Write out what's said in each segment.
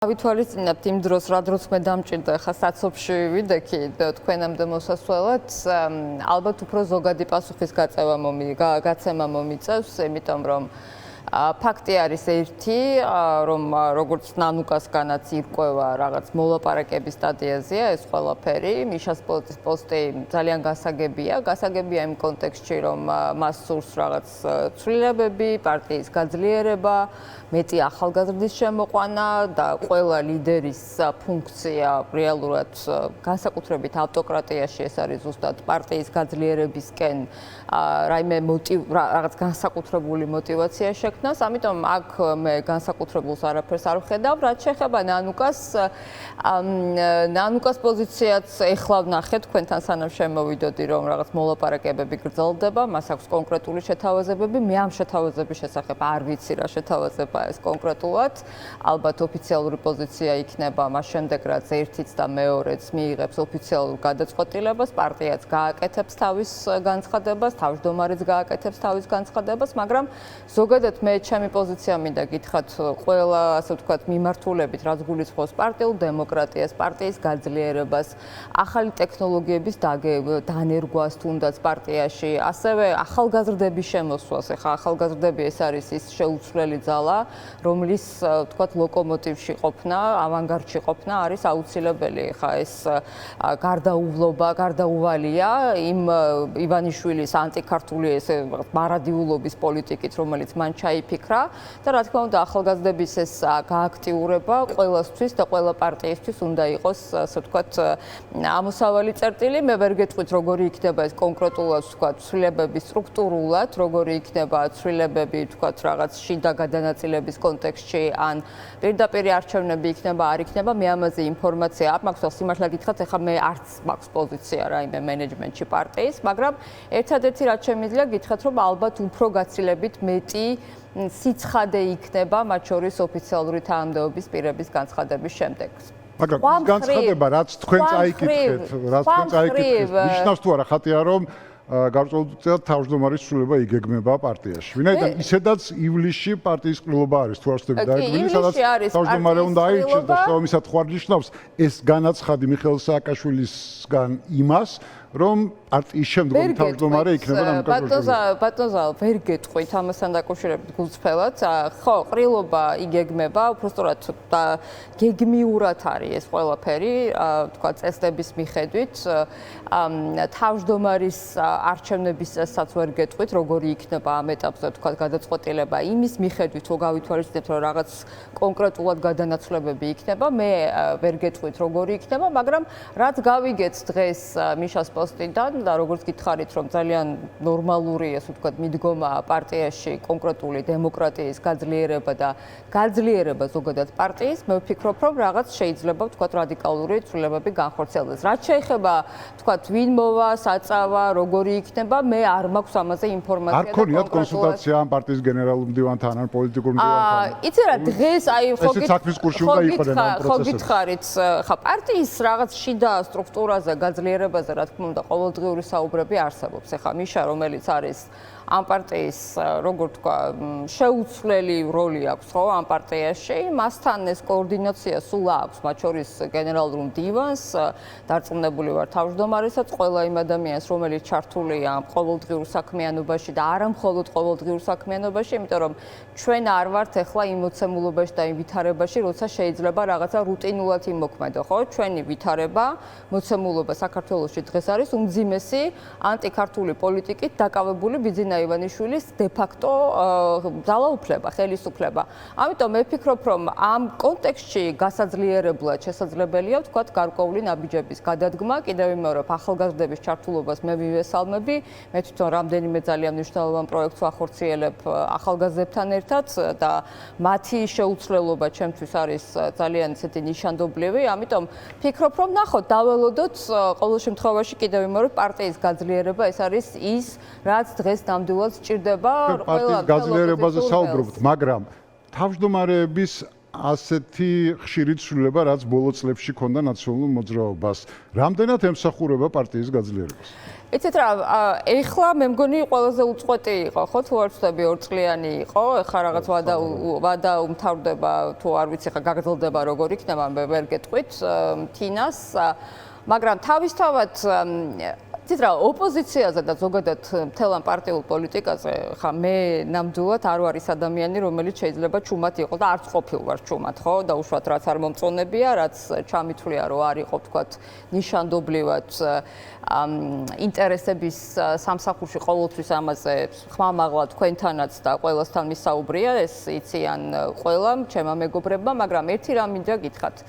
Ვითვალისწინებთ იმ დროს, რა დროს მე დამჭირდა ხა საცობში ვიდექი თქვენამდე მოსასვლელად, ალბათ უფრო ზოგადი პასუხის გაცემა მომიწევს, იმიტომ რომ ფაქტი არის ერთი, რომ როგორც ნანუკასგანაც ირკვევა რაღაც მოლაპარაკების სტადიაზეა ეს ყველაფერი, მიშას პოსტი ძალიან გასაგებია იმ კონტექსტში, რომ მას სურს რაღაც ცვლილებები, პარტიის გაძლიერება, მეტი ახალგაზრდის შემოყვანა და ყველა ლიდერის ფუნქცია რეალურად განსაკუთრებით ავტოკრატიაში ეს არის ზუსტად პარტიის გაძლიერებისკენ რაიმე რაღაც განსაკუთრებული მოტივაცია შექმნას, ამიტომ აქ მე განსაკუთრებულს არაფერს არ ვხედავ, რაც შეეხება ნანუკას პოზიციაც ეხლა ვნახეთ თქვენთან სანამ შემოვიდოდი, რომ რაღაც მოლაპარაკებები გრძელდება, მას აქვს კონკრეტული შეთავაზებები, მე ამ შეთავაზების შესახებ არ ვიცი რა შეთავაზება ეს კონკრეტულად, ალბათ ოფიციალური პოზიცია იქნება მას შემდეგ, რაც ერთიც და მეორეც მიიღებს ოფიციალურ გადაწყვეტილებას, პარტიაც გააკეთებს თავის განცხადებას, თავმჯდომარეც გააკეთებს თავის განცხადებას, მაგრამ ზოგადად მე ჩემი პოზიცია მინდა გითხრათ ყველა, ასე ვთქვათ, მიმართულებით, რაც გულისხმობს პარტიულ დემოკრატიას, პარტიის გაძლიერებას, ახალი ტექნოლოგიების დანერგვას თუნდაც პარტიაში, ასევე ახალგაზრდების შემოსვლას, ეხლა ახალგაზრდები ეს არის ის შეუცვლელი ძალა, რომლის ვთქვათ ლოკომოტივში ყოფნა, ავანგარდში ყოფნა არის აუცილებელი. ხა ეს გარდაუვალია იმ ივანიშვილის ანტიქართული ესე მარადიულობის პოლიტიკით, რომელიც მან ჩაიფიქრა და რა თქმა უნდა ახალგაზრდების ეს გააქტიურება ყველასთვის და ყველა პარტიისთვის უნდა იყოს, ასე ვთქვათ, ამოსავალი წერტილი. მე ვერ გეტყვით როგორი იქნება ეს კონკრეტულად ვთქვათ ცვლილებები სტრუქტურულად, როგორი იქნება ცვლილებები ვთქვათ რაღაც შიდა გადანაწილების კონტექსტში ან პირდაპირ არჩევნები იქნება, არ იქნება, მე ამაზე ინფორმაცია არ მაქვს, სიმართლე გითხრათ, ეხლა მე არც მაქვს პოზიცია რაიმე მენეჯმენტში პარტიის, მაგრამ ერთადერთი რაც შემიძლია გითხრათ, რომ ალბათ უფრო გაცილებით მეტი სიცხადე იქნება მათ შორის ოფიციალური თანამდებობის პირების განცხადების შემდეგ. მაგრამ ის განცხადება, რაც თქვენ წაიკითხეთ, ნიშნავს თუ არა ხატია, რომ გარკვეულწილად თავმჯდომარის ცვლილება იგეგმება პარტიაში. ვინაიდან ისედაც ივლისში პარტიის ყრილობა არის, თუ არ ვცდები დაეგვილი, სადაც თავმჯდომარე უნდა აირჩიოს და შესაბამისად ხوار ნიშნავს ეს განაცხადი მიხეილ სააკაშვილისგან იმას, რომ პარტიის შემდგომი თავმჯდომარე იქნება ნანუკა. ბატონო, ვერ გეტყვით ამასთან დაკავშირებით გულწრფელად. ხო, ყრილობა იგეგმება, უბრალოდ გეგმიურად არის ეს ყველაფერი, თქვა წესდების მიხედვით. თავმჯდომარის არჩევნების წესსაც ვერ გეტყვით, როგორი იქნება ამ ეტაპზე თქვა გადაწყვეტილება იმის მიხედვით, რომ გავითვალისწინებთ, რომ რაღაც კონკრეტულად გადანაცვლებები იქნება, მე ვერ გეტყვით, როგორი იქნება, მაგრამ რაც გავიგეთ დღეს მიშას პოსტიდან და როგორც გითხარით, რომ ძალიან ნორმალური, ასე ვთქვათ, მიდგომაა პარტიაში კონკრეტული დემოკრატიის გაძლიერება და გაძლიერება ზოგადად პარტიის, მე ვფიქრობ, რომ რაღაც შეიძლება ვთქვათ რადიკალური ცვლილებები განხორციელდეს. რაც შეეხება ვთქვათ, ვინ მოვა, საწავა, როგორი იქნება, მე არ მაქვს ამაზე ინფორმაცია. არ ქონიათ კონსულტაცია ამ პარტიის გენერალურ მდივანთან ან პოლიტიკურ მდივანთან? იცი რა, დღეს აი ხო გითხარით, ხა პარტიის რაღაც შიდა სტრუქტურაზე, გაძლიერებაზე, რა თქმა უნდა, ყოველდღიური საუბრები არსებობს. ეხლა მიშა, რომელიც არის ამ პარტიის, როგორ თქვა, შეუცვლელი როლი აქვს, ხო, ამ პარტიაში, მასთან ეს კოორდინაცია სულ აქვს, მათ შორის გენერალურ მდივანს, დარწმუნებული ვარ თავმჯდომარესაც, ყველა იმ ადამიანს, რომელიც ჩართულია ყოველდღიურ საქმიანობაში და არა მხოლოდ ყოველდღიურ საქმიანობაში, იმიტომ რომ ჩვენ არ ვართ ეხლა იმ მოცემულობაში და იმ ვითარებაში, როცა შეიძლება რაღაცა რუტინულად იმოქმედო, ხო? ჩვენი ვითარება, მოცემულობა საქართველოში დღეს არის უმძიმესი ანტიქართული პოლიტიკით დაკავებული ბიძინა ივანიშვილის დე-ფაქტო ძალაუფლება, ხელისუფლება. ამიტომ მე ვფიქრობ, რომ ამ კონტექსტში გასაძლიერებლად შესაძლებელია ვთქვათ გარკვეული ნაბიჯების გადადგმა, კიდევ ვიმეორებ ახალგაზრდების ჩართულობას მე ვივესალმები, მე თვითონ რამდენიმე ძალიან მნიშვნელოვან პროექტს ვახორციელებ ახალგაზრდებთან ერთად და მათი შეუცვლელობა ჩემთვის არის ძალიან ისეთი ნიშანდობლივი, ამიტომ ვფიქრობ, რომ ნახოთ, დაველოდოთ ყოველ შემთხვევაში კიდევ ვიმეორებ პარტიის გაძლიერება, ეს არის ის, რაც დღეს ნამდვილად სჭირდება პარტიის გაძლიერებაზე საუბრობთ, მაგრამ თავმჯდომარეების ასეთი ხშირი ცვლილება, რაც ბოლო წლებში ჰქონდა ნაციონალურ მოძრაობას. რამდენად ემსახურება პარტიის გაძლიერებას? იცით რა, ეხლა მე მგონი ყველაზე უწყვეტი იყო, ხო, თუ არ ვცდები 2 წლიანი იყო, ეხლა რაღაც ვადა უმთავრდება, თუ არ ვიცი, ხა გაგრძელდება როგორ იქნება, მე ვერ გეტყვით თინას, მაგრამ თავისთავად იცით რა, ოპოზიციაზე და ზოგადად მთელ ამ პარტიულ პოლიტიკაზე, ხა მე ნამდვილად არ ვარ ის ადამიანი, რომელიც შეიძლება ჩუმად იყო და არც ყოფილ ვარ ჩუმად, ხო? და უშუალოდ რაც არ მომწონებია, რაც ჩამithვლია, რომ არ იყო, თქვათ, ნიშანდობლივად ინტერესების სამსახურში ყოველთვის ამაზე ხმამაღლა თქვენთანაც და ყველასთან მისაუბრია, ეს იციან ყველამ, ჩემმა მეგობრებმა, მაგრამ ერთი რამ მინდა გითხრათ.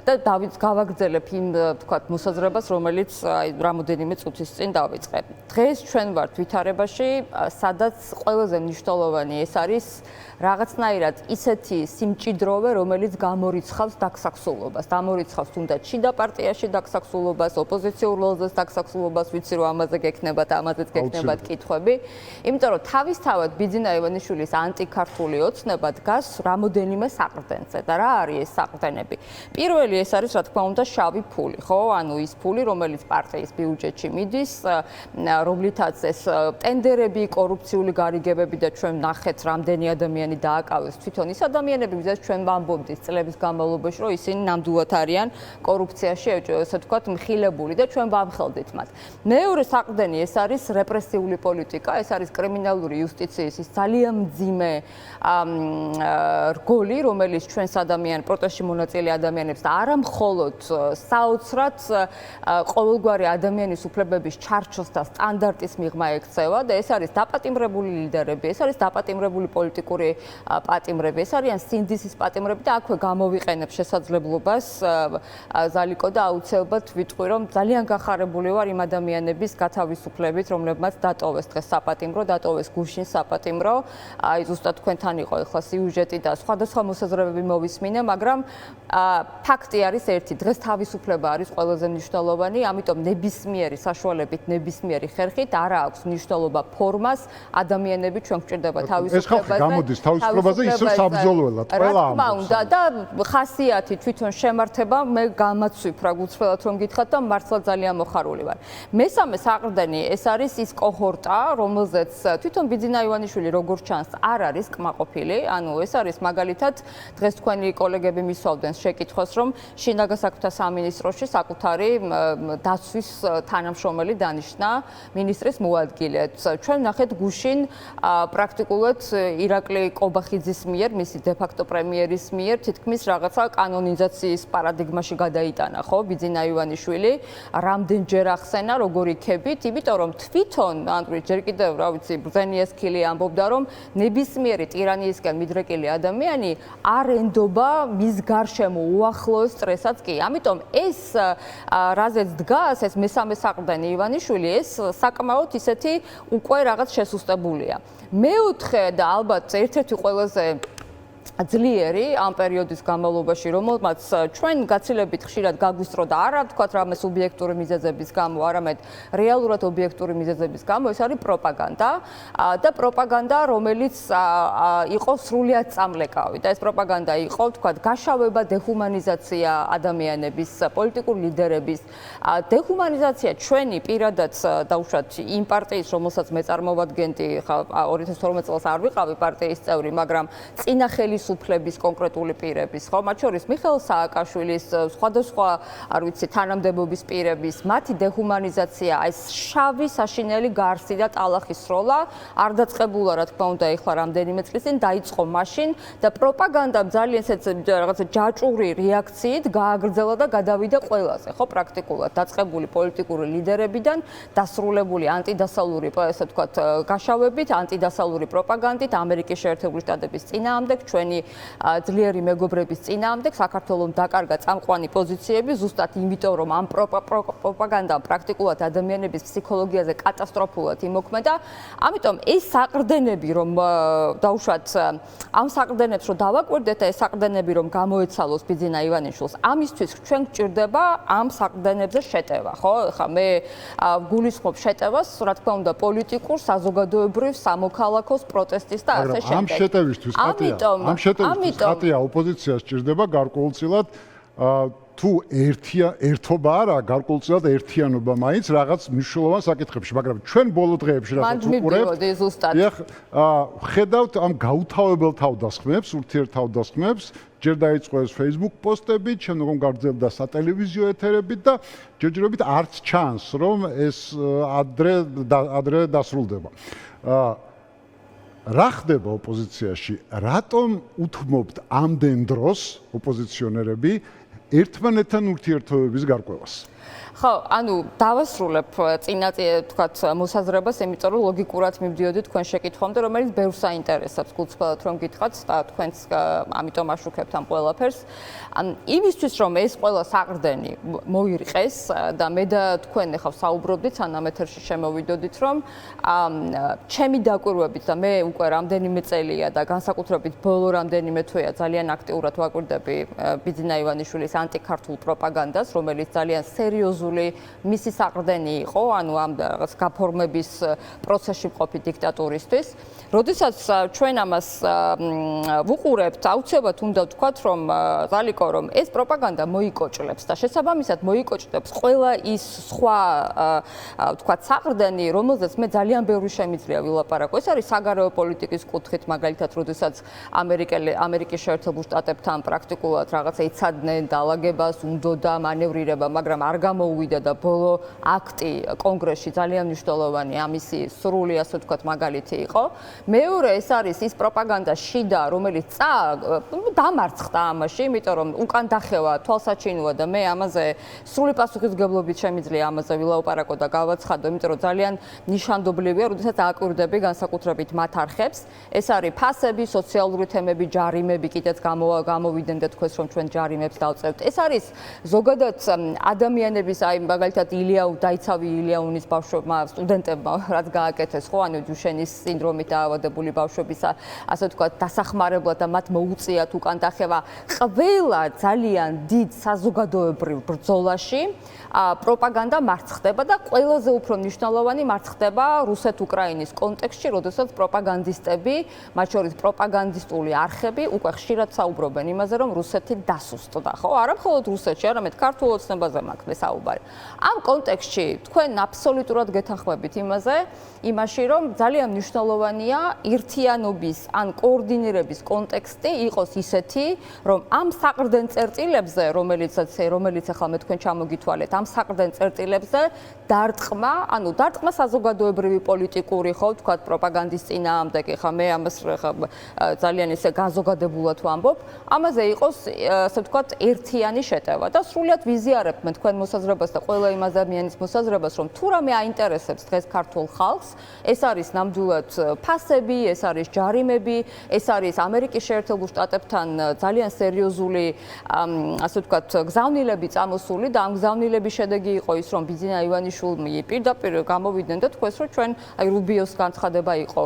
და გავაგრძელებ იმ თქვათ მოსაზრებას, რომელიც რამოდენიმე წუთის წინ დავიწყე. დღეს ჩვენ ვართ ვითარებაში, სადაც ყველაზე მნიშვნელოვანი ეს არის რაღაცნაირად ისეთი სიმჭიდროვე, რომელიც გამორიცხავს დაგსაქსულობას. დამორიცხავს თუნდაც შიდა პარტიაში დაგსაქსულობას, ოპოზიციურ ველზეც დაგსაქსულობას, ვიცი რომ ამაზე გექნება და ამაზეც გექნებათ კითხვები. იმიტომ რომ თავისთავად ბიძინა ივანიშვილის ანტიქართული ოცნება დგას რამოდენიმე საყრდენზე და რა არის ეს საყრდენები? პირველი ეს არის რა თქმა უნდა შავი ფული, ხო? ანუ ის ფული, რომელიც პარტიის ბიუჯეტში მიდის, რომლითაც ეს ტენდერები, კორუფციული გარიგებები და ჩვენ ნახეთ რამდენი ადამიანი დააკავეს თვითონ ის ადამიანები, ვისაც ჩვენ ვამბობთ წლების განმავლობაში, რომ ისინი ნამდვილად არიან კორუფციაში, ესე ვთქვათ, მხილებული და ჩვენ ვამხელდით მათ. მეორე საყრდენი ეს არის რეპრესიული პოლიტიკა, ეს არის კრიმინალური იუსტიციის ის ძალიან მძიმე რგოლი, რომელიც ჩვენს პროტესტში მონაწილე ადამიანებს და არა მხოლოდ საოცრად ყოველგვარი ადამიანის უფლებების ჩარჩოს და სტანდარტის მიღმა ექცევა და ეს არის დაპატიმრებული ლიდერები, ეს არის დაპატიმრებული პოლიტიკური პატიმრები, ეს არიან სინდისის პატიმრები და აქვე გამოვიყენებ შესაძლებლობას ზალიკო და აუცილებლად ვიტყვი, რომ ძალიან გახარებული ვარ იმ ადამიანების გათავისუფლებით, რომლებმაც დატოვეს დღეს საპატიმრო, დატოვეს გუშინ საპატიმრო, აი ზუსტად თქვენთან იყო ეხლა სიუჟეტი და სხვადასხვა მოსაზრებები მოვისმინე, მაგრამ ფაქტი არის ერთი, დღეს თავისუფლება არის ყველაზე მნიშვნელოვანი, ამიტომ ნებისმიერი საშუალებით, ნებისმიერი ხერხით არა აქვს მნიშვნელობა ფორმას, ადამიანები ჩვენ გვჭირდება თავისუფლებაზე. ეს გამოდის თავისუფლებაზე ისე საბრძოლველად, ყველა ამბობს. რა თქმა უნდა და ხასიათი თვითონ შემართება, მე გამაცვიფ რა გულწრფელად რომ გითხრათ და მართლა ძალიან მოხარული ვარ. მესამე საყრდენი ეს არის ის კოჰორტა, რომელზეც თვითონ ბიძინა ივანიშვილი როგორც ჩანს არ არის კმაყოფილი, ანუ ეს არის მაგალითად დღეს თქვენი კოლეგები მისვავდნენ შეკითხვას, რომ შინაგან საქმეთა სამინისტროში საკუთარი დაცვის თანამშრომელი დანიშნა მინისტრის მოადგილედ. ჩვენ ნახეთ გუშინ პრაქტიკულად ირაკლი კობახიძის მიერ, მისი დე-ფაქტო პრემიერის მიერ თითქმის რაღაცა კანონიზაციის პარადიგმაში გადაიტანა, ხო, ბიძინა ივანიშვილი, რამდენჯერ ახსენა, როგორ იქებით, იმიტომ რომ თვითონ ანდრია ჯერ კიდევ, რა ვიცი, ბრძენიესკილი ამბობდა, რომ ნებისმიერი ტირანიისკენ მიდრეკილი ადამიანი არ ენდობა მის გარშემო უახლოეს წრესაც კი. ამიტომ ეს რაზეც დგას, ეს მესამე საყრდენი ივანიშვილი, ეს საკმაოდ ისეთი უკვე რაღაც შესუსტებულია. მეოთხე და ალბათ ერთ-ერთი ყველაზე ძლიერი ამ პერიოდის განმავლობაში, რომელმაც ჩვენ გაცილებით ხშირად გაგვისწროდა არა ვთქვათ რამე სუბიექტური მიზეზების გამო, არამედ რეალურად ობიექტური მიზეზების გამო, ეს არის პროპაგანდა და პროპაგანდა, რომელიც იყო სრულიად წამლეკავი და ეს პროპაგანდა იყო ვთქვათ გაშავება, დეჰუმანიზაცია ადამიანების, პოლიტიკური ლიდერების, დეჰუმანიზაცია ჩვენი პირადად დაუშვათ იმ პარტიის, რომელსაც მე წარმოვადგენდი, 2012 წელს არ ვიყავი პარტიის წევრი, მაგრამ წინა ხელისუფლების კონკრეტული პირების, ხო, მათ შორის მიხეილ სააკაშვილის, სხვადასხვა, არ ვიცი, თანამდებობის პირების, მათი დეჰუმანიზაცია, ეს შავი საშინელი გარსი და ტალახის სროლა არ დაწყებულა, რა თქმა უნდა, ეხლა რამდენიმე წლის წინ დაიწყო მაშინ და პროპაგანდამ ძალიან რაღაცა ჯაჭვური რეაქციით გააგრძელა და გადავიდა ყველაზე, ხო, პრაქტიკულად დაწყებული პოლიტიკური ლიდერებიდან დასრულებული ანტიდასალური, ესე ვთქვათ, გაშავებით, ანტიდასალური პროპაგანდით, ამერიკის შეერთებული შტატების წინააღმდეგ, ჩვენი ძლიერი მეგობრების წინააღმდეგ, საქართველოს დაკარგა წამყვანი პოზიციები, ზუსტად იმიტომ, რომ ამ პროპაგანდამ პრაქტიკულად ადამიანების ფსიქოლოგიაზე კატასტროფულად იმოქმედა. ამიტომ ეს საყრდენები, რომ დაუშვათ ამ საყრდენებს რომ დავაკვირდეთ და ეს საყრდენები რომ გამოეცალოს ბიძინა ივანიშვილს, ამისთვის ჩვენ გვჭირდება ამ საყრდენებზე შეტევა, ხო? ხა მე გულისხმობ შეტევას, რა თქმა უნდა, პოლიტიკურ, საზოგადოებრივ, სამოქალაქოს პროტესტის და ასე შემდეგ. ამ შეტევისთვის, ამიტომ შეტევის ხატია ოპოზიციას ჭირდება გარკვეულწილად თუ ერთობა არა, გარკვეულწილად ერთიანობა მაინც რაღაც მნიშვნელოვან საკითხებში, მაგრამ ჩვენ ბოლო დღეებში რაღაც უყურებთ. ხედავთ ამ გაუთავებელ თავდასხმებს, ურთიერთთავდასხმებს, ჯერ დაიწყო ეს Facebook პოსტებით, შემდგომ გავრცელდა სატელევიზიო ეთერებით და ჯერჯერობით არც ჩანს, რომ ეს ადრე დასრულდება. რა ხდება ოპოზიციაში? რატომ უთმობთ ამდენ დროს ოპოზიციონერები ერთმანეთთან ურთიერთობების გარკვევას? ხო, ანუ დავასრულებ წინა თქვათ მოსაზრებას, იმიტომ რომ ლოგიკურად მივდიოდი თქვენ შეკითხვამდე, რომელიც ბევრს აინტერესებს, გულწრფელად რომ გითხრათ და თქვენც ამიტომ აშუქებთ ამ ყველაფერს. იმისთვის რომ ეს ყველა საყრდენი მოირყეს და მე და თქვენ ახლა საუბრობდით, სანამ ეთერში შემოვიდოდით, რომ ჩემი დაკვირვებით და მე უკვე რამდენიმე წელია და განსაკუთრებით ბოლო რამდენიმე თვეა ძალიან აქტიურად ვაკვირდები ბიძინა ივანიშვილის ანტიქართულ პროპაგანდას, რომელიც ძალიან სერიოზული მისი საყრდენი იყო, ანუ ამ რაღაც გაფორმების პროცესში მყოფი დიქტატურისთვის. როდესაც ჩვენ ამას ვუყურებთ, აუცილებლად უნდა ვთქვათ, რომ ზალიკო, რომ ეს პროპაგანდა მოიკოჭლებს და შესაბამისად მოიკოჭლებს ყველა ის სხვა ვთქვათ საყრდენი, რომელზეც მე ძალიან ბევრი შემიძლია ვილაპარაკო. ეს არის საგარეო პოლიტიკის კუთხით, მაგალითად, როდესაც ამერიკის შეერთებულ შტატებთან პრაქტიკულად რაღაცა იცადნენ დაალაგებას, უნდოდა მანევრირება, მაგრამ არ გამოუვიდა და ბოლო აქტი კონგრესში ძალიან მნიშვნელოვანი ამისი სრული, ასე ვთქვათ, მაგალითი იყო. მეორე ეს არის ის პროპაგანდა შიდა, რომელიც დამარცხდა ამაში, იმიტომ რომ უკან დახევა თვალსაჩინოა და მე ამაზე სრული პასუხისმგებლობით შემიძლია ამაზე ვილაპარაკო და გავაცხადო, იმიტომ რომ ძალიან ნიშანდობლივია, როდესაც აკვირდები განსაკუთრებით მათ არხებს. ეს არის ფასები, სოციალური თემები, ჯარიმები, კიდეც გამოვიდნენ და თქვენს რომ ჩვენ ჯარიმებს დავწერთ. ეს არის ზოგადად ადამიანების, აი მაგალითად დაიცავი ილიაუნის ბავშვებმა, სტუდენტებმა, რაც გააკეთეს, ხო, ანუ დუშენის სინდრომით დაავადებული ბავშვების, ასე ვთქვათ, დასახმარებლად და მათ მოუწიათ უკან დახევა. ყველა ძალიან დიდ საზოგადოებრივ ბრძოლაში პროპაგანდა მარცხდება და ყველაზე უფრო მნიშვნელოვანი მარცხდება რუსეთ-უკრაინის კონტექსტში, როდესაც პროპაგანდისტები, მათ შორის პროპაგანდისტული არხები უკვე ხშირად საუბრობენ იმაზე, რომ რუსეთი დასუსტდა, ხო? არა მხოლოდ რუსეთში, არამედ ქართულ ოცნებაზე მაქვს საუბარი. ამ კონტექსტში თქვენ აბსოლუტურად გეთანხმებით იმაში, რომ ძალიან მნიშვნელოვანია ერთიანობის ან კოორდინირების კონტექსტი იყოს ისეთი, რომ ამ საყრდენ წერტილებზე, რომელიც ახლა მე თქვენ ჩამოგითვალეთ, ამ საყრდენ წერტილებზე დარტყმა საზოგადოებრივი პოლიტიკური, ხო, ვთქვათ, პროპაგანდის წინააღმდეგ, ხა მე ამას ძალიან ისე განზოგადებულად ვამბობ, ამაზე იყოს, ასე ვთქვათ, ერთიანი შეტევა და სრულად ვიზიარებთ მე თქვენ მოსაზრებას და ყველა იმ ადამიანის მოსაზრებას, რომ თუ რამე აინტერესებს დღეს ქართულ ხალხს, ეს არის ნამდვილად ფასები, ეს არის ჯარიმები, ეს არის ამერიკის შეერთებულ შტატებთან ძალიან სერიოზული, ასე ვთქვათ, გზავნილები წამოსული და ამ გზავნილების შედეგი იყო ის, რომ ბიძინა ივანიშვილი პირდაპირ გამოვიდნენ და თქვეს, რომ ჩვენ აი რუბიოს განცხადება იყო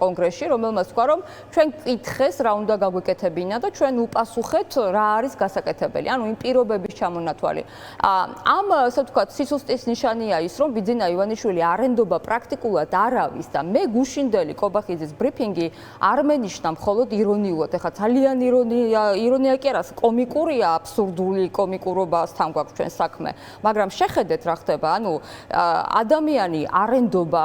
კონგრესში, რომელმაც თქვა, რომ ჩვენ კითხეს რა უნდა გაგვეკეთებინა და ჩვენ უპასუხეთ რა არის გასაკეთებელი. ანუ იმ პირობების ჩამონათვალი. ამ ასე ვთქვათ, სისუსტის ნიშანია ის, რომ ბიძინა ივანიშვილი არენდობა პრაქტიკულად არ არის და მე გუშინდელი კობახიძის ბრიფინგი არ მენიშნა მხოლოდ ირონიულად. ეხლა ძალიან ირონია კი არა, კომიკურია, აბსურდული კომიკურობასთან გვაქვს ჩვენ საქმე, მაგრამ შეხედეთ რა ხდება, ანუ ადამიანი არენდობა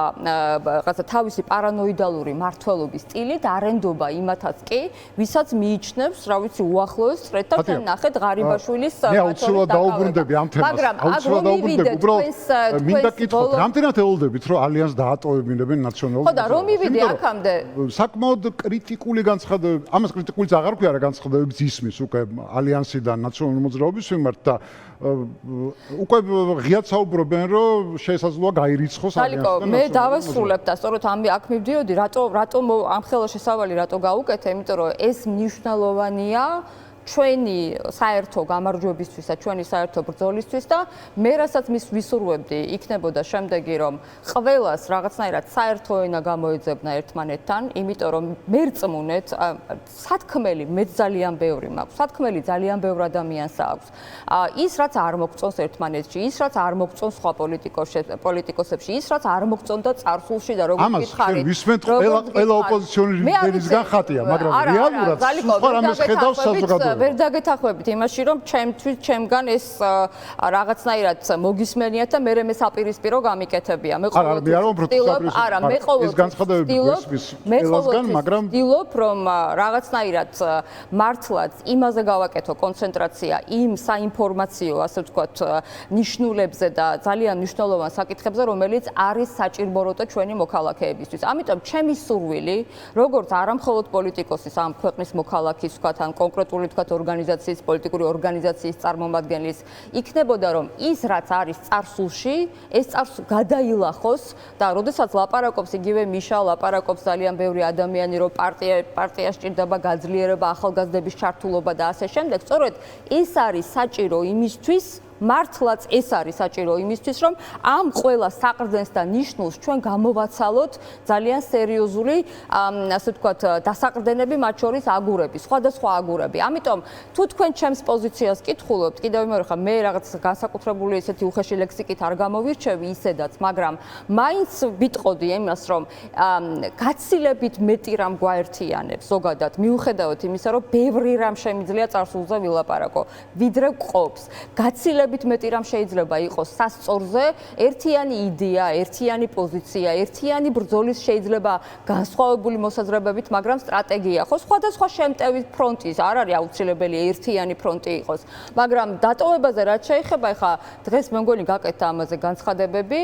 რაღაცა თავისი პარანოიდალური მართლობის სტილით არენდობა იმათაც კი, ვისაც მიიჩნევს, რა ვიცი, უახლოეს წრედ და თან ნახეთ ღარიბაშვილის მე აუცილებლად დაუბრუნდები ამ თემას. აუცილებლად დაუბრუნდები, უბრალოდ მინდა კითხოთ, რამდენად ელოდებით, რომ ალიანსს დაატოვებინებენ ნაციონალურ ხო და რომ მივიდე აქამდე საკმაოდ კრიტიკული განცხადებები, ამას კრიტიკულიც აღარ ქვია რა განცხადებებს ისმის უკვე ალიანსიდან ნაციონალური მოძრაობის მიმართ და უკვე ღიად საუბრობენ, რომ შესაძლოა გაირიცხოს ალიანსი. მე დავასრულებ და სწორედ აქ მივდიოდი, რატომ ამ ხელა შესავალი რატო გაუკეთე, იმიტომ რომ ეს მნიშვნელოვანია ჩვენი საერთო გამარჯვებისთვის და ჩვენი საერთო ბრძოლისთვის და მე რასაც მის ვისურვებდი იქნებოდა შემდეგი რომ ყველას რაღაცნაირად საერთო ენა გამოეძებნა ერთმანეთთან, იმიტომ რომ მერწმუნეთ სათქმელი მეც ძალიან ბევრი მაქვს, სათქმელი ძალიან ბევრ ადამიანს აქვს. ის რაც არ მოგწონს ერთმანეთში, ის რაც არ მოგწონს სხვა პოლიტიკოსებში, ის რაც არ მოგწონდა წარსულში და როგორც გითხარით. ამას ვისმენთ ყველა ოპოზიციონერი ლიდერისგან ხატია, მაგრამ რეალურად სხვა რამეს ხედავს საზოგადოება. ვერ დაგეთანხმებით იმაში, რომ ჩემთვის ჩემგან ეს რაღაცნაირად მოგისმენიათ და მე მე საპირისპირო გამიკეთებია. მე ვცდილობ, რომ რაღაცნაირად მართლაც იმაზე გავაკეთო კონცენტრაცია იმ საინფორმაციო, ასე ვთქვათ, ნიშნულებზე და ძალიან მნიშვნელოვან საკითხებზე, რომელიც არის საჭიროა ჩვენი მოქალაქეებისთვის. ამიტომ ჩემი სურვილი, როგორც არამხოლოდ პოლიტიკოსის, ამ ქვეყნის მოქალაქის, ვთქვათ, ან კონკრეტული ვთქვათ ორგანიზაციის, პოლიტიკური ორგანიზაციის წარმომადგენლის, იქნებოდა რომ ის რაც არის წარსულში, ეს წარსული გადაილახოს და როდესაც ლაპარაკობს იგივე მიშა, ლაპარაკობს ძალიან ბევრი ადამიანი, რომ პარტიას ჭირდება გაძლიერება, ახალგაზრდების ჩართულობა და ასე შემდეგ, სწორედ ეს არის საჭირო იმისთვის, მართლაც ეს არის საჭირო იმისთვის, რომ ამ ყველა საყრდენს და ნიშნულს ჩვენ გამოვაცალოთ ძალიან სერიოზული, ასე ვთქვათ, დასაყრდენები, მათ შორის აგურები, სხვადასხვა აგურები. ამიტომ თუ თქვენ ჩემს პოზიციას კითხულობთ, კიდევ მეორე ხა მე რაღაც განსაკუთრებული ესეთი უხეში ლექსიკით არ გამოვირჩევი ისედაც, მაგრამ მაინც ვიტყოდი იმას, რომ გაცილებით მეტი რამ გვაერთიანებს ზოგადად, მიუხედავად იმისა, რომ ბევრი რამ შემიძლია წარსულზე ვილაპარაკო, ვიდრე გყოფს. გაცილებით მეტი რამ შეიძლება იყოს სასწორზე, ერთიანი იდეა, ერთიანი პოზიცია, ერთიანი ბრძოლის შეიძლება განსხვავებული მოსაზრებებით, მაგრამ სტრატეგია ხო სხვადასხვა შემტევი ფრონტის, არ არის აუცილებელი ერთიანი ფრონტი იყოს, მაგრამ დატოვებაზე რაც შეეხება, ეხა დღეს მე მგონი გაკეთდა ამაზე განცხადებები,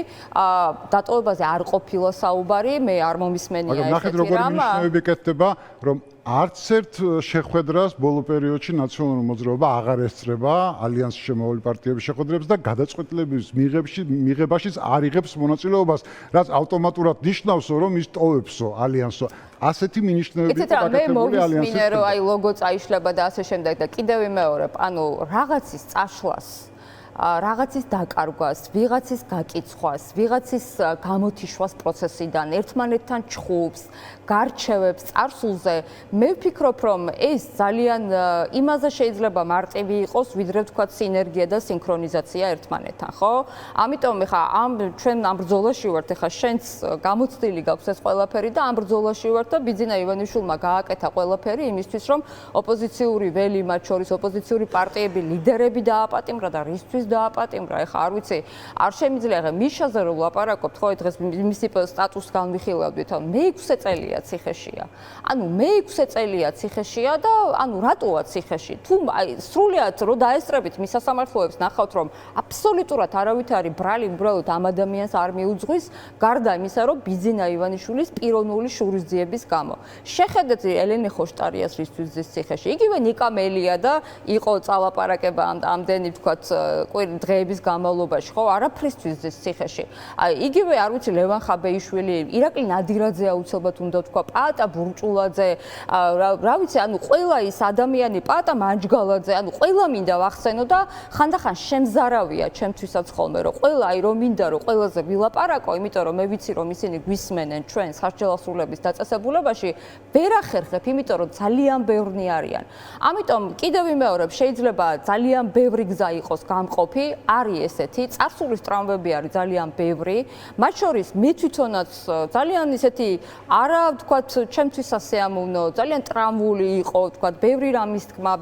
დატოვებაზე არ ყოფილა საუბარი, მე არ მომისმენია ესეთი რამ. მაგრამ ნახეთ როგორი ნიშნები კეთდება, რომ არც ერთ შეხვედრას ბოლო პერიოდში ნაციონალური მოძრაობა აღარ ესწრება ალიანსში შემავალი პარტიების შეხვედრებს და გადაწყვეტილების მიღებაშიც არ იღებს მონაწილეობას, რაც ავტომატურად ნიშნავსო, რომ ის ტოვებსო ალიანსო. ასეთი მინიშნებები იყო გაკეთებული ალიანსის. იცით რა, მე რომ აი ლოგო წაიშლება და ასე შემდეგ და კიდევ იმეორებ, ანუ რაღაცის წაშლას რაღაცის დაკარგვას, ვიღაცის გაკიცხვას, ვიღაცის გამოთიშვას პროცესიდან, ერთმანეთთან ჩხუბს, გარჩევებს წარსულზე, მე ვფიქრობ, რომ ეს ძალიან იმაზე შეიძლება მარტივი იყოს, ვიდრე ვთქვათ სინერგია და სინქრონიზაცია ერთმანეთთან, ხო? ამიტომ ეხა ჩვენ ამ ბრძოლაში ვართ, ეხა შენც გამოცდილი გაქვს ეს ყველაფერი და ამ ბრძოლაში ვართ და ბიძინა ივანიშვილმა გააკეთა ყველაფერი იმისთვის, რომ ოპოზიციური ველი, მათ შორის ოპოზიციური პარტიები, ლიდერები დააპატიმრა და რისთვის დააპატიმრა, ეხა არ ვიცი, არ შემიძლია ეხა მიშაზე რომ ლაპარაკობთ, ხო, დღეს მისი სტატუსს განვიხილავდით, მე-6 წელია ციხეშია. ანუ მე-6 წელია ციხეშია და ანუ რატოა ციხეში? თუ სრულიად რო დაესწრებით მის სასამართლოებს ნახავთ, რომ აბსოლუტურად არავით არის ბრალი, უბრალოდ ამ ადამიანს არ მიუძღვის, გარდა იმისა, რომ ბიძინა ივანიშვილის პიროვნული შურისძიების გამო. შეხედეთ ელენე ხოშტარიას რისთვის ზის ციხეში. იგივე ნიკა მელია და იყო წალაპარაკება ამდენი ვთქვათ დღეების განმავლობაში, ხო, არაფრისთვის ზის ციხეში. იგივე არ ვიცი ლევან ხაბეიშვილი, ირაკლი ნადირაძე აუცილებლად უნდა თქვა, პაატა ბურჭულაძე, რა ვიცი, ანუ ყველა ის ადამიანი, პაატა მანჯგალაძე, ანუ ყველა მინდა ვახსენო და ხანდახან შემზარავია ჩემთვისაც ხოლმე, რომ ყველა აი რომ მინდა რომ ყველაზე ვილაპარაკო, იმიტომ რომ მე ვიცი რომ ისინი გვისმენენ ჩვენ სასჯელოსრულების დაწესებულებაში, ვერ ახერხებ, იმიტომ რომ ძალიან ბევრნი არიან. ამიტომ კიდევ ვიმეორებ, შეიძლება ძალიან ბევრი გზა იყოს გამყოფი, არის ესეთი, წარსულის ტრამვები არის ძალიან ბევრი, მათ შორის მე თვითონაც ძალიან ისეთი არა ვთქვათ, ჩემთვის ასეამოვნო, ძალიან ტრამვული იყო, ვთქვათ, ბევრი რამის თქმა,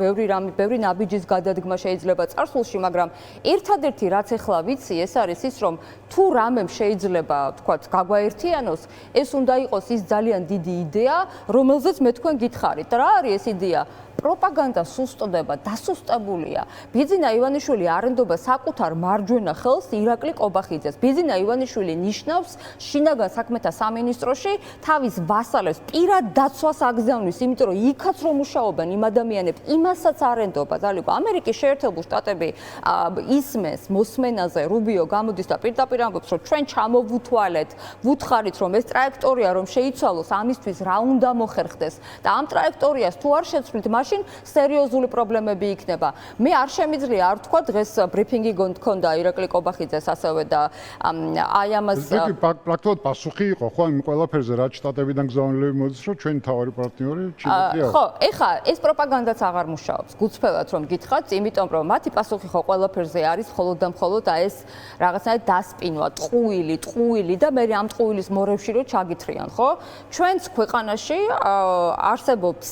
ბევრი ნაბიჯის გადადგმა შეიძლება წარსულში, მაგრამ ერთადერთი რაც ახლა ვიცი, ეს არის ის, რომ თუ რამემ შეიძლება, ვთქვათ, გაგვაერთიანოს, ეს უნდა იყოს ის ძალიან დიდი იდეა, რომელზეც მე თქვენ გითხარით. რა არის ეს იდეა? პროპაგანდა სუსტდება, დასუსტებულია. ბიძინა ივანიშვილი არენდო ეწოდება საკუთარ მარჯვენა ხელს ირაკლი კობახიძეს. ბიძინა ივანიშვილი ნიშნავს შინაგან საქმეთა სამინისტროში თავის ვასალებს პირად დაცვას აგზავნის, იმიტომ რომ იქაც რომ მუშაობენ იმ ადამიანებს, იმასაც არ ენდობა. ძალიკო ამერიკის შეერთებული შტატები ისმენს მოსმენაზე რუბიო გამოდის და პირდაპირ ამბობს, რომ ჩვენ ჩამოვუთვალეთ, ვუთხარით, რომ ეს ტრაექტორია რომ შეიცვალოს, ამისთვის რა უნდა მოხერხდეს და ამ ტრაექტორიას თუ არ შეცვლით, მაშინ სერიოზული პრობლემები იქნება. მე არ შემიძლია არ თქვა დღეს ბრიფინგი გქონდა ირაკლი კობახიძეს ასევე და აი ამას პრაქტიკულად პასუხი იყო ხო იმ ყველაფერზე რაც შტატებიდან გზავნილები მოდის რომ ჩვენი თავარი პარტნიორი ჩინეთია. ხო, ეხა ეს პროპაგანდაც აღარ მუშაობს. გულწრფელად რომ გითხრათ, იმიტომ რომ მათი პასუხი ხო ყველაფერზე არის მხოლოდ და მხოლოდ ეს რაღაცნაირად დასპინვა, ტყუილი და მე ამ ტყუილის მორევში რომ ჩაგითხრიან, ხო? ჩვენს ქვეყანაში არსებობს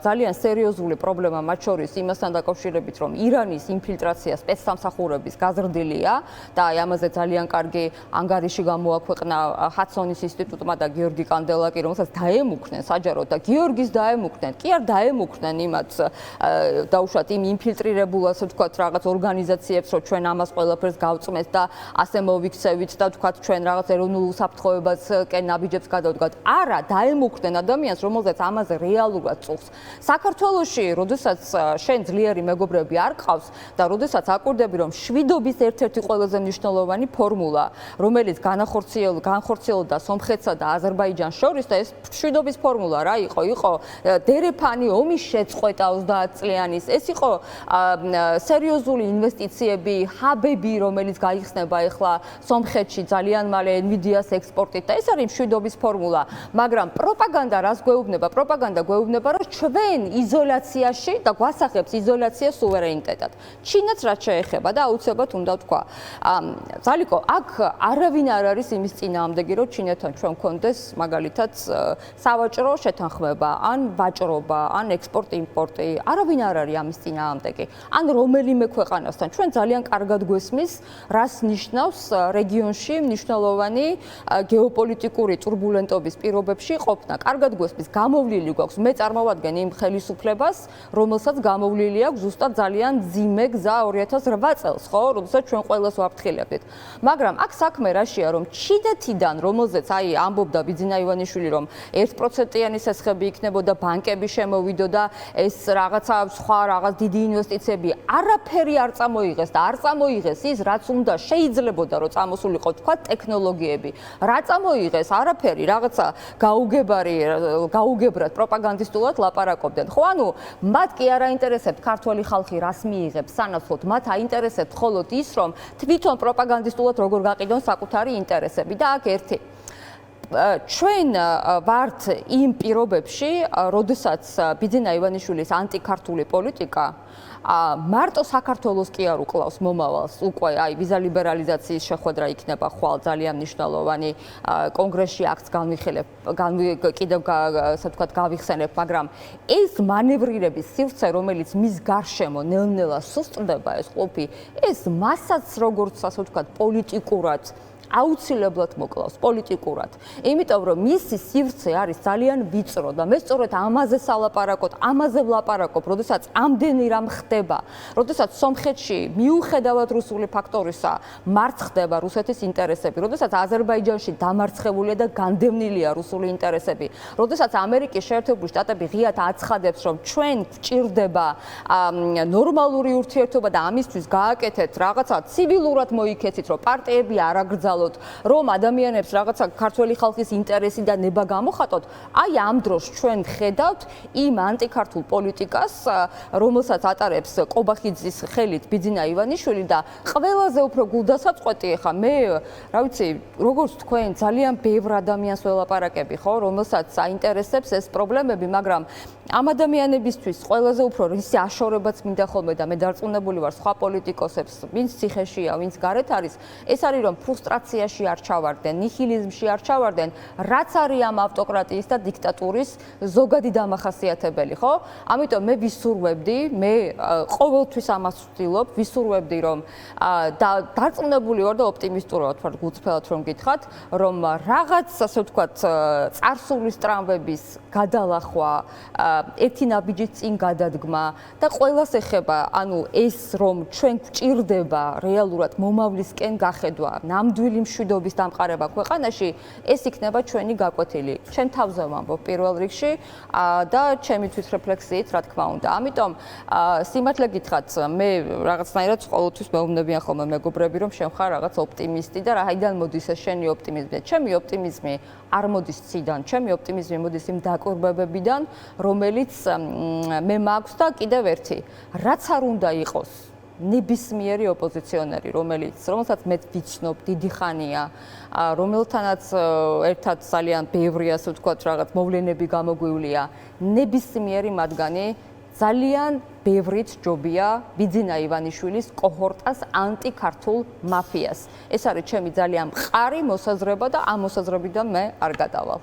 ძალიან სერიოზული პრობლემა მათ შორის იმასთან დაკავშირებით, რომ ირანის ინფილტრაცია სპეცსამსახურების გაზრდილია და აი ამაზე ძალიან კარგი ანგარიში გამოაქვეყნა ჰადსონის ინსტიტუტმა და გიორგი კანდელაკი, რომელსაც დაემუქრნენ საჯაროდ და გიორგის დაემუქრნენ, კი არ დაემუქრნენ იმათ დაუშვათ იმ ინფილტრირებულ ასე ვთქვათ რაღაც ორგანიზაციებს, რომ ჩვენ ამას ყველაფერს გავწმენთ და ასე მოვიქცევით და ვთქვათ ჩვენ რაღაც ეროვნულ უსაფრთხოებასკენ ნაბიჯებს გადავდგათ. არა, დაემუქრნენ ადამიანს, რომელზეც ამაზე რეალურად წუხს. საქართველოში, როდესაც შენ ძლიერი მეგობრები არ ყავს და როდესაც აკვირდები, რომ შვიდობის ერთ-ერთი ყველაზე მნიშვნელოვანი ფორმულა, რომელიც განხორციელდა სომხეთსა და აზერბაიჯანს შორის და ეს შვიდობის ფორმულა რა იყო? იყო დერეფანი ომის შეწყვეტა 30 წლიანის. ეს იყო სერიოზული ინვესტიციები, ჰაბები, რომელიც გაიხსნება ახლა სომხეთში ძალიან მალე NVIDIA-ს ექსპორტით და ეს არის შვიდობის ფორმულა. მაგრამ პროპაგანდა რას გვეუბნება? პროპაგანდა გვეუბნება, რომ ჩვენ იზოლაციაში და გვასახებს იზოლაციას სუვერენიტეტად. ჩინეთს რაც შეეხება და აუცილებლად უნდა ვთქვა. ძალიკო, აქ არავინ არ არის იმის წინააღმდეგი, რომ ჩინეთთან ჩვენ გვქონდეს მაგალითად სავაჭრო შეთანხმება, ან ვაჭრობა, ან ექსპორტ-იმპორტი. არავინ არ არის ამის წინააღმდეგი. ან რომელიმე ქვეყანასთან ჩვენ ძალიან კარგად გვესმის, რას ნიშნავს რეგიონში მნიშვნელოვანი გეოპოლიტიკური турბულენტობის პირობებში ყოფნა. კარგად გვესმის, გამოვლილი გვაქვს. მე წარმოვადგენ იმ ხელისუფლებას, რომელსაც გამოვლილი აქვს ზუსტად ძალიან ძიმე გზა 2008 წელს, ხო, როდესაც ჩვენ ყველას ვაფრთხილებდით. მაგრამ აქ საქმე რაშია, რომ ჩინეთიდან, რომელზეც აი ამბობდა ბიძინა ივანიშვილი, რომ 1%-იანი სესხები იქნებოდა, ბანკები შემოვიდოდა, ეს რაღაცა სხვა რაღაც დიდი ინვესტიციები, არაფერი არ წამოიღეს და არ წამოიღეს ის, რაც უნდა შეიძლებოდა, რომ წამოსულიყო თქვა ტექნოლოგიები. რა წამოიღეს? არაფერი, რაღაცა გაუგებრად პროპაგანდისტულად ლაპარაკობდნენ. ხო, ანუ მათ კი არ აინტერესებთ ქართველი ხალხი რას მიიღებს სანაცვლოდ, მათ აინტერესებთ მხოლოდ ის, რომ თვითონ პროპაგანდისტულად როგორ გაყიდონ საკუთარი ინტერესები და აქ ერთი ჩვენ ვართ იმ პირობებში, როდესაც ბიძინა ივანიშვილის ანტიქართული პოლიტიკა მარტო საქართველოს კი არ უკლავს მომავალს, უკვე აი ვიზა ლიბერალიზაციის შეხვედრა იქნება ხვალ ძალიან მნიშვნელოვანი კონგრესში აქც კიდევ ასე ვთქვათ გავიხსენებ, მაგრამ ეს მანევრირების სივრცე, რომელიც მის გარშემო ნელ-ნელა სუსტდება ეს ყოფი, ეს მასაც როგორც ასე ვთქვათ პოლიტიკურად აუცილებლად მოკლავს პოლიტიკურად. იმიტომ რომ მისი სივრცე არის ძალიან ვიწრო და მე სწორედ ამაზე სალაპარაკობ, ამაზე ვლაპარაკობ, როდესაც ამდენი რამ ხდება, როდესაც სომხეთში მიუხედავად რუსული ფაქტორისა მარცხდება რუსეთის ინტერესები, როდესაც აზერბაიჯანში დამარცხებულია და განდევნილია რუსული ინტერესები, როდესაც ამერიკის შეერთებული შტატები ღიად აცხადებს, რომ ჩვენ გვჭირდება ნორმალური ურთიერთობა და ამისთვის გააკეთეთ რაღაცა ცივილურად მოიქეცით, რომ პარტიები არ აგრძალოთ, რომ ადამიანებს რაღაცა ქართველი ხალხის ინტერესი და ნება გამოხატოთ, აი ამ დროს ჩვენ ხედავთ იმ ანტიქართულ პოლიტიკას, რომელსაც ატარებს კობახიძის ხელით ბიძინა ივანიშვილი და ყველაზე უფრო გულდასაწყვეტი ხა მე, რა ვიცი, როგორც თქვენ ძალიან ბევრ ადამიანს ველაპარაკები, ხო, რომელსაც აინტერესებს ეს პრობლემები, მაგრამ ამ ადამიანებისთვის ყველაზე უფრო ისი აშორებაც მინდა ხოლმე და მე დარწმუნებული ვარ სხვა პოლიტიკოსებს, ვინც ციხეშია, ვინც გარეთ არის, ეს არის რომ ფრუსტრაცია სტაგნაციაში არ ჩავარდნენ, ნიჰილიზმში არ ჩავარდნენ, რაც არის ამ ავტოკრატიის და დიქტატურის ზოგადი დამახასიათებელი, ხო? ამიტომ მე ვისურვებდი, მე ყოველთვის ამას ვცდილობ, ვისურვებდი რომ დარწმუნებული ვარ და ოპტიმისტურად ვარ, გულწრფელად რომ გითხრათ, რომ რაღაც ასე ვთქვათ, წარსულის ტრამვების გადალახვა, ერთი ნაბიჯის წინ გადადგმა და ყველას ეხება, ანუ ეს რომ ჩვენ გვჭირდება რეალურად მომავლისკენ გახედვა, ნამდვილი მშვიდობის დამყარება ქვეყანაში, ეს იქნება ჩვენი გაკვეთილი. ჩვენ თავზე ვამბობ პირველ რიგში და ჩემი თვითრეფლექსიით, რა თქმა უნდა. ამიტომ სიმართლე გითხრათ, მე რაღაცნაირად ყოველთვის მეუბნებიან ხოლმე მეგობრები, რომ შენ ხარ რაღაც ოპტიმისტი და რაიდან მოდის ეს შენი ოპტიმიზმი? ჩემი ოპტიმიზმი არ მოდის ციდან, ჩემი ოპტიმიზმი მოდის იმ დაკვირვებებიდან, რომელიც მე მაქვს და კიდევ ერთი, რაც არ უნდა იყოს ნებისმიერი ოპოზიციონერი, რომელსაც მე ვიცნობ დიდი ხანია, რომელთანაც ერთად ძალიან ბევრი ასე ვთქვათ რაღაც მოვლენები გამოგვივლია, ნებისმიერი მათგანი ძალიან ბევრით ჯობია ბიძინა ივანიშვილის კოჰორტას ანტიქართულ მაფიას. ეს არის ჩემი ძალიან მყარი მოსაზრება და ამ მოსაზრებიდან მე არ გადავალ.